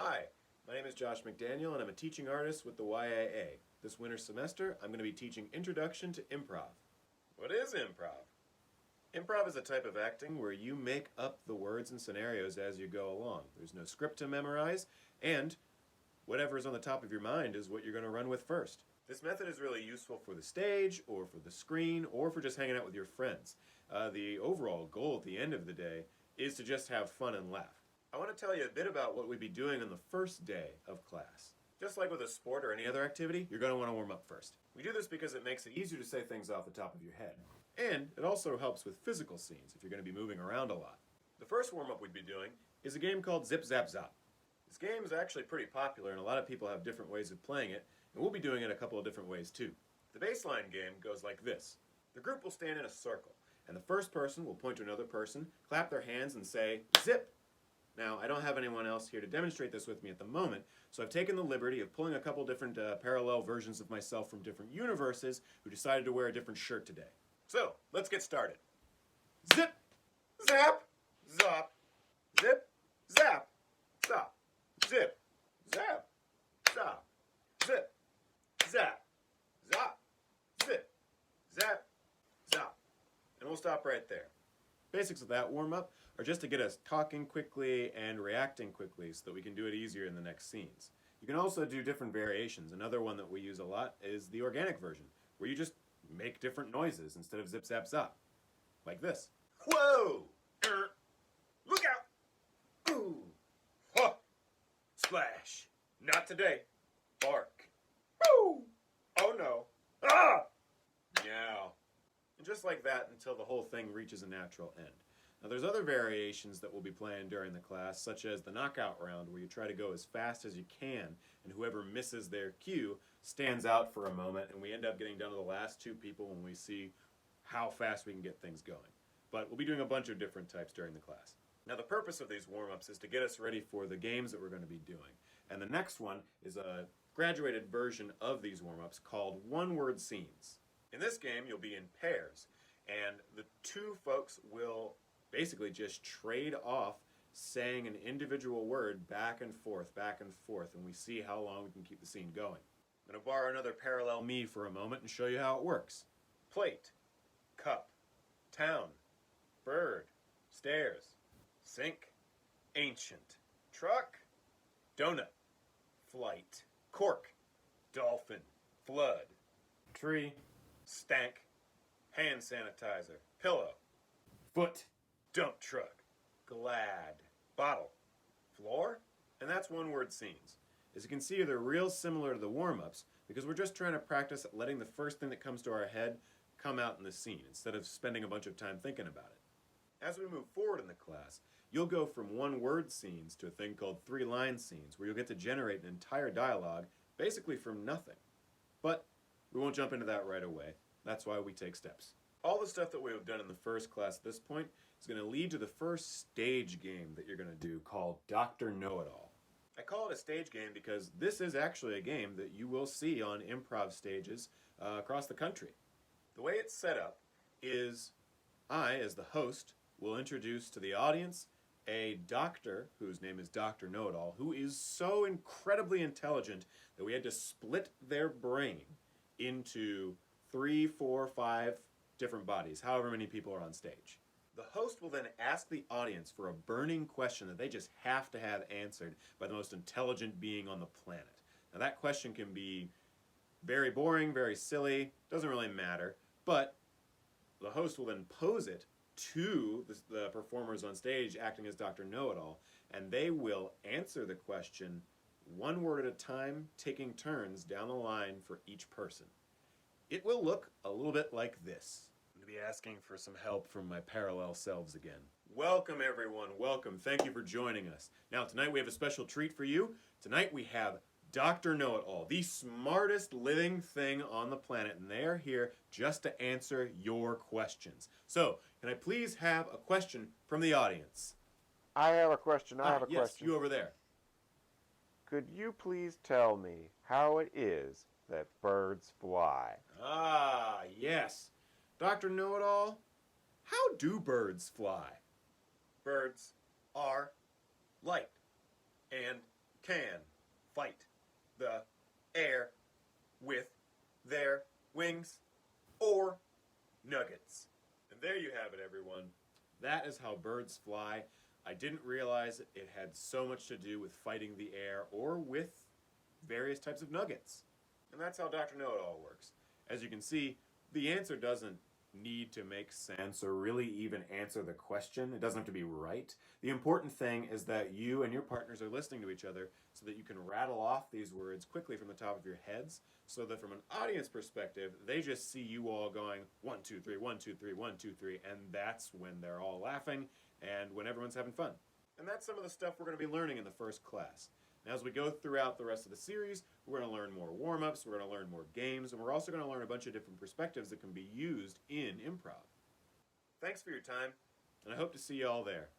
Hi, my name is Josh McDaniel and I'm a teaching artist with the YAA. This winter semester, I'm going to be teaching Introduction to Improv. What is improv? Improv is a type of acting where you make up the words and scenarios as you go along. There's no script to memorize, and whatever's on the top of your mind is what you're going to run with first. This method is really useful for the stage, or for the screen, or for just hanging out with your friends. The overall goal at the end of the day is to just have fun and laugh. I want to tell you a bit about what we'd be doing on the first day of class. Just like with a sport or any other activity, you're going to want to warm up first. We do this because it makes it easier to say things off the top of your head. And it also helps with physical scenes if you're going to be moving around a lot. The first warm-up we'd be doing is a game called Zip Zap Zop. This game is actually pretty popular and a lot of people have different ways of playing it, and we'll be doing it a couple of different ways too. The baseline game goes like this. The group will stand in a circle, and the first person will point to another person, clap their hands, and say, "Zip!" Now, I don't have anyone else here to demonstrate this with me at the moment, so I've taken the liberty of pulling a couple different parallel versions of myself from different universes who decided to wear a different shirt today. So, let's get started. Zip! Zap! Zop! Zip! Zap! Zop! Zip! Zap! Zop! Zip! Zap! Zop! Zip! Zap! Zop! And we'll stop right there. Basics of that warm-up are just to get us talking quickly and reacting quickly so that we can do it easier in the next scenes. You can also do different variations. Another one that we use a lot is the organic version, where you just make different noises instead of zip, zap, zop. Like this. Whoa! Look out! Ooh! Huh! Splash! Not today. Bark. Woo! Oh no. Ah! Meow. And just like that until the whole thing reaches a natural end. Now there's other variations that we'll be playing during the class, such as the knockout round, where you try to go as fast as you can, and whoever misses their cue stands out for a moment, and we end up getting down to the last two people when we see how fast we can get things going. But we'll be doing a bunch of different types during the class. Now the purpose of these warm-ups is to get us ready for the games that we're going to be doing. And the next one is a graduated version of these warm-ups called one-word scenes. In this game, you'll be in pairs, and the two folks will basically just trade off saying an individual word back and forth, and we see how long we can keep the scene going. I'm going to borrow another parallel me for a moment and show you how it works. Plate, cup, town, bird, stairs, sink, ancient, truck, donut, flight, cork, dolphin, flood, tree, stank, hand sanitizer, pillow, foot, dump truck, glad, bottle, floor, and that's one-word scenes. As you can see, they're real similar to the warm-ups because we're just trying to practice letting the first thing that comes to our head come out in the scene instead of spending a bunch of time thinking about it. As we move forward in the class, you'll go from one-word scenes to a thing called three-line scenes where you'll get to generate an entire dialogue basically from nothing. But we won't jump into that right away. That's why we take steps. All the stuff that we have done in the first class at this point is going to lead to the first stage game that you're going to do called Dr. Know-It-All. I call it a stage game because this is actually a game that you will see on improv stages across the country. The way it's set up is I, as the host, will introduce to the audience a doctor whose name is Dr. Know-It-All, who is so incredibly intelligent that we had to split their brain into 3, 4, 5 different bodies, however many people are on stage. The host will then ask the audience for a burning question that they just have to have answered by the most intelligent being on the planet. Now that question can be very boring, very silly, doesn't really matter, but the host will then pose it to the performers on stage acting as Dr. Know-It-All, and they will answer the question one word at a time, taking turns down the line for each person. It will look a little bit like this. I'm going to be asking for some help from my parallel selves again. Welcome everyone, welcome. Thank you for joining us. Now tonight we have a special treat for you. Tonight we have Dr. Know-It-All, the smartest living thing on the planet, and they are here just to answer your questions. So, can I please have a question from the audience? I have a question. I have a yes, question. You over there. Could you please tell me how it is that birds fly? Ah, yes. Dr. Know-It-All, how do birds fly? Birds are light and can fight the air with their wings or nuggets. And there you have it, everyone. That is how birds fly. I didn't realize it had so much to do with fighting the air or with various types of nuggets. And that's how Dr. Know-It-All works. As you can see, the answer doesn't need to make sense or really even answer the question. It doesn't have to be right. The important thing is that you and your partners are listening to each other so that you can rattle off these words quickly from the top of your heads, so that from an audience perspective, they just see you all going 1, 2, 3, 1, 2, 3, 1, 2, 3, and that's when they're all laughing and when everyone's having fun. And that's some of the stuff we're going to be learning in the first class. Now, as we go throughout the rest of the series, we're going to learn more warm-ups, we're going to learn more games, and we're also going to learn a bunch of different perspectives that can be used in improv. Thanks for your time, and I hope to see you all there.